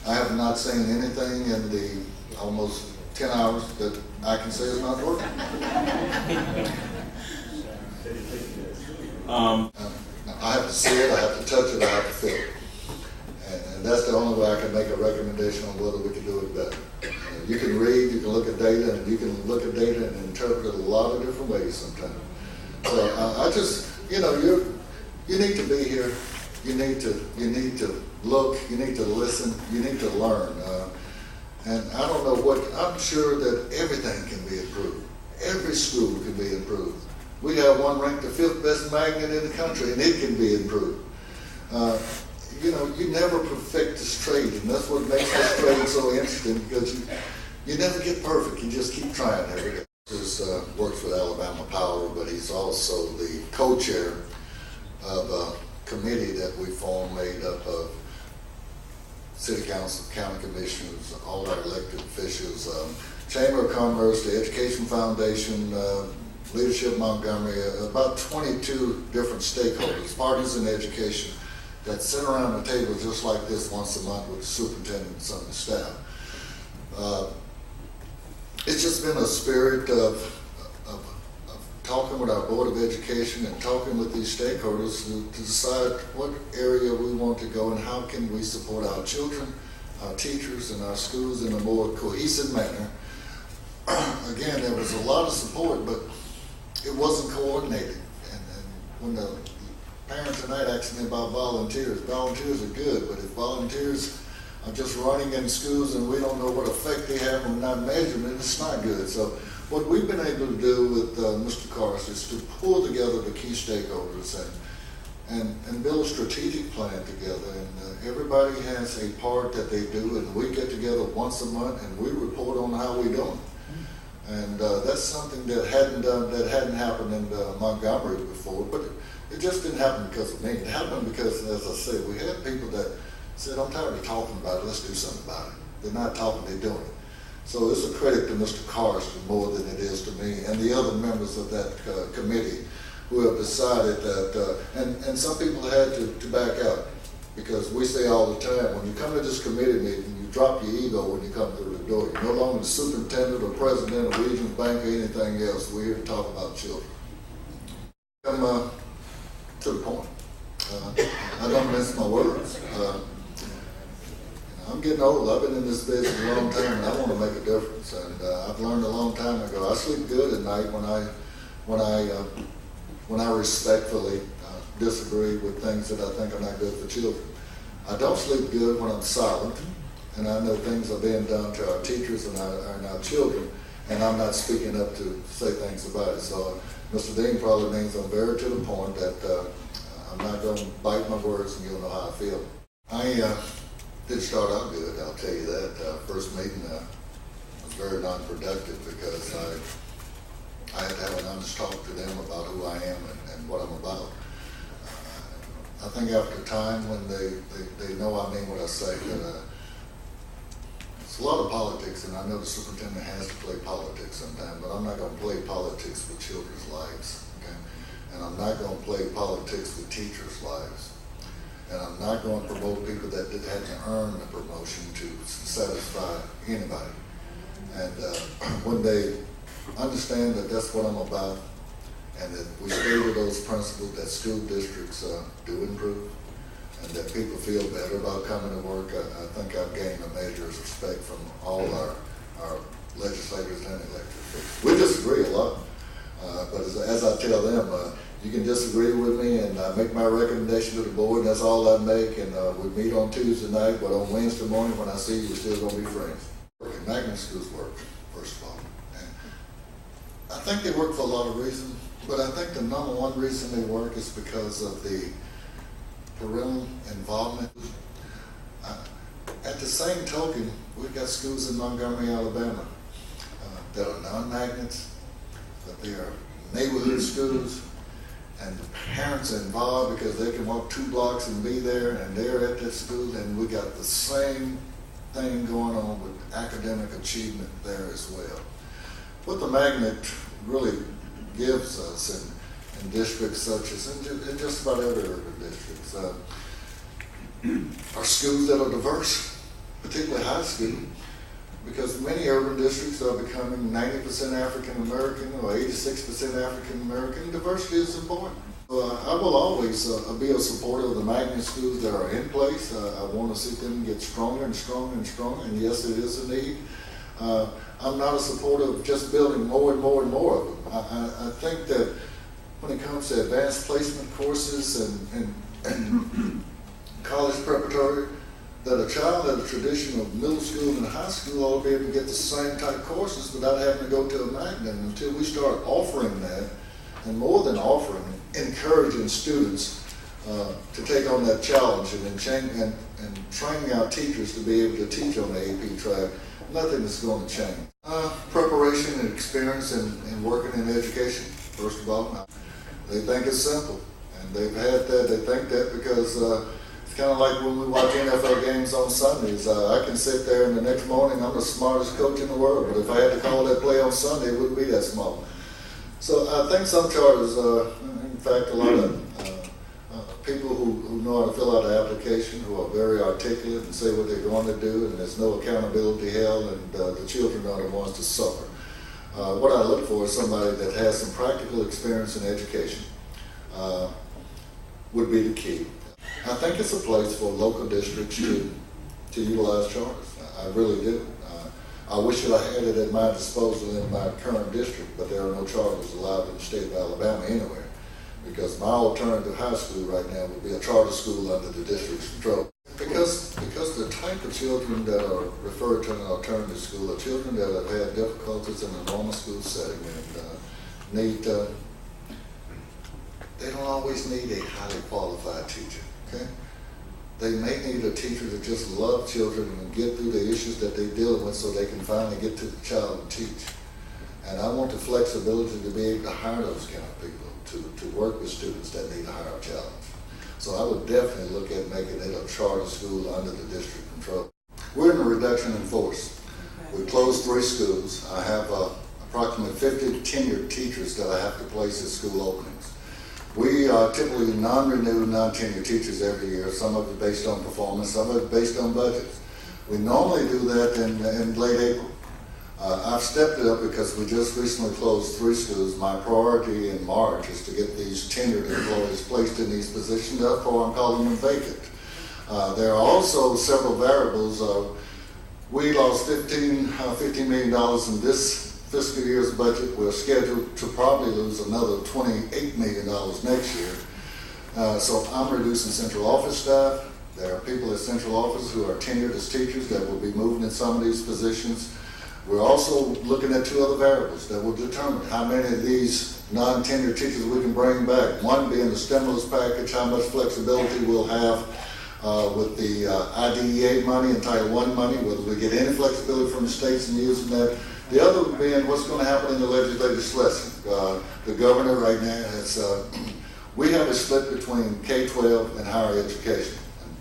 I have not seen anything in the almost 10 hours that I can say is not working. I have to see it, I have to touch it, I have to feel it. And that's the only way I can make a recommendation on whether we can do it better. You can read, you can look at data, and you can look at data and interpret it a lot of different ways sometimes. So I just, you need to be here. You need to look. You need to listen. You need to learn. And I don't know what. I'm sure that everything can be improved. Every school can be improved. We have one ranked the 5th best magnet in the country, and it can be improved. You never perfect this trade, and that's what makes this trade so interesting, because you never get perfect. You just keep trying every day. He works with Alabama Power, but he's also the co-chair of a committee that we formed made up of city council, county commissioners, all our elected officials, Chamber of Commerce, the Education Foundation, Leadership Montgomery, about 22 different stakeholders, parties in education, that sit around the table just like this once a month with the superintendent and some of the staff. It's just been a spirit of talking with our Board of Education and talking with these stakeholders to decide what area we want to go and how can we support our children, our teachers, and our schools in a more cohesive manner. Again, there was a lot of support, but it wasn't coordinated. And when the parents tonight asked me about volunteers are good, but if volunteers are just running in schools and we don't know what effect they have and we're not measuring it, it's not good. So what we've been able to do with Mr. Karst is to pull together the key stakeholders and build a strategic plan together. And everybody has a part that they do, and we get together once a month and we report on how we're doing. And that's something that hadn't happened in Montgomery before, but it just didn't happen because of me. It happened because, as I said, we had people that said, I'm tired of talking about it, let's do something about it. They're not talking, they're doing it. So it's a credit to Mr. Karst more than it is to me and the other members of that committee who have decided that, and some people had to back out, because we say all the time, when you come to this committee meeting, you drop your ego when you come through the door. You're no longer the superintendent or president or regional bank or anything else. We're here to talk about children. Come to the point. I don't mince my words. I'm getting old. I've been in this business a long time, and I want to make a difference. And I've learned a long time ago. I sleep good at night when I respectfully disagree with things that I think are not good for children. I don't sleep good when I'm silent, and I know things are being done to our teachers and our children, and I'm not speaking up to say things about it. So Mr. Dean probably means I'm very to the point that I'm not going to bite my words, and you'll know how I feel. I didn't start out good, I'll tell you that. First meeting was very non-productive because I had to have an honest talk to them about who I am and what I'm about. I think after time, when they know I mean what I say, that it's a lot of politics, and I know the superintendent has to play politics sometimes, but I'm not going to play politics with children's lives, okay? And I'm not going to play politics with teachers' lives. And I'm not going to promote people that had to earn the promotion to satisfy anybody. And when they understand that that's what I'm about, and that we stay with those principles that school districts do improve, and that people feel better about coming to work, I think I've gained a measure of respect from all our legislators and elected officials. We disagree a lot, but as I tell them, you can disagree with me, and I make my recommendation to the board, and that's all I make, and we meet on Tuesday night, but on Wednesday morning when I see you, we're still going to be friends. Magnet schools work, first of all. And I think they work for a lot of reasons, but I think the number one reason they work is because of the parental involvement. At the same token, we've got schools in Montgomery, Alabama that are non-magnets, but they are neighborhood schools, and the parents are involved because they can walk 2 blocks and be there, and they're at that school, and we got the same thing going on with academic achievement there as well. What the magnet really gives us in districts such as, in just about every urban district, are schools that are diverse. particularly high school, because many urban districts are becoming 90% African American or 86% African American. Diversity is important. I will always be a supporter of the magnet schools that are in place. I want to see them get stronger and stronger and stronger, and yes, it is a need. I'm not a supporter of just building more and more and more of them. I think that when it comes to advanced placement courses and college preparatory, that a child at a traditional middle school and high school ought to be able to get the same type courses without having to go to a magnet. Until we start offering that, and more than offering, encouraging students to take on that challenge and training our teachers to be able to teach on the AP track, nothing is going to change. Preparation and experience in working in education, first of all, they think it's simple. And they've had that, they think that because it's kind of like when we watch NFL games on Sundays. I can sit there and the next morning I'm the smartest coach in the world, but if I had to call that play on Sunday, it wouldn't be that small. So I think some charters, in fact, a lot of people who know how to fill out an application, who are very articulate and say what they're going to do, and there's no accountability held, and the children are the ones to suffer. What I look for is somebody that has some practical experience in education would be the key. I think it's a place for local districts to utilize charters. I really do. I wish that I had it at my disposal in my current district, but there are no charters allowed in the state of Alabama anywhere, because my alternative high school right now would be a charter school under the district's control. Because the type of children that are referred to in an alternative school are children that have had difficulties in a normal school setting and they don't always need a highly qualified teacher, okay? They may need a teacher that just loves children and get through the issues that they deal with so they can finally get to the child and teach. And I want the flexibility to be able to hire those kind of people, to work with students that need a higher challenge. So I would definitely look at making it a charter school under the district control. We're in a reduction in force. We closed 3 schools. I have approximately 50 tenured teachers that I have to place at school openings. We typically non-renew, non-tenured teachers every year. Some of it based on performance, some of it based on budgets. We normally do that in late April. I've stepped it up because we just recently closed 3 schools. My priority in March is to get these tenured employees placed in these positions, therefore I'm calling them vacant. There are also several variables. We lost $15 million in this fiscal year's budget. We're scheduled to probably lose another $28 million next year. So I'm reducing central office staff. There are people at central office who are tenured as teachers that will be moving in some of these positions. We're also looking at 2 other variables that will determine how many of these non-tenured teachers we can bring back. One being the stimulus package, how much flexibility we'll have with the IDEA money and Title I money, whether we get any flexibility from the states in using that. The other being what's going to happen in the legislative session. The governor right now has, we have a split between K-12 and higher education.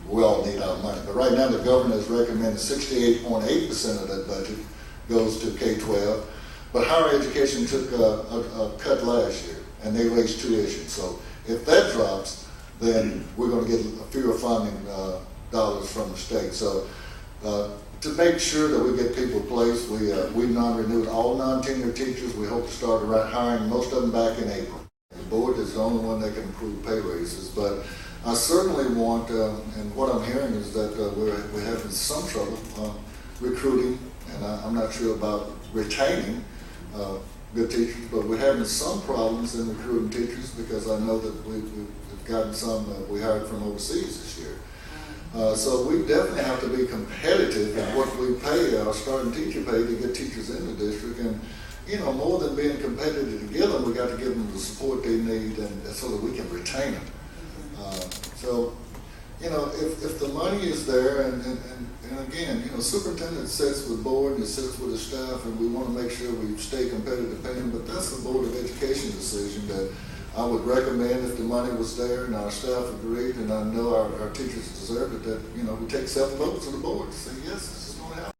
We all need our money. But right now the governor has recommended 68.8% of that budget goes to K-12, but higher education took a cut last year, and they raised 2 issues. So if that drops, then we're going to get fewer funding dollars from the state. So to make sure that we get people placed, we non-renewed all non-tenured teachers. We hope to start hiring most of them back in April. The board is the only one that can approve pay raises, but I certainly want, and what I'm hearing is that we're having some trouble recruiting. And I'm not sure about retaining good teachers, but we're having some problems in recruiting teachers because I know that we've gotten some that we hired from overseas this year. So we definitely have to be competitive in what we pay our starting teacher pay to get teachers in the district. And, you know, more than being competitive to get them, we got to give them the support they need and so that we can retain them. So, you know, if the money is there, and again, you know, superintendent sits with board and sits with the staff, and we want to make sure we stay competitive paying, but that's the Board of Education decision that I would recommend if the money was there and our staff agreed, and I know our teachers deserve it, that, you know, we take 7 votes of the board to say, yes, this is going to happen.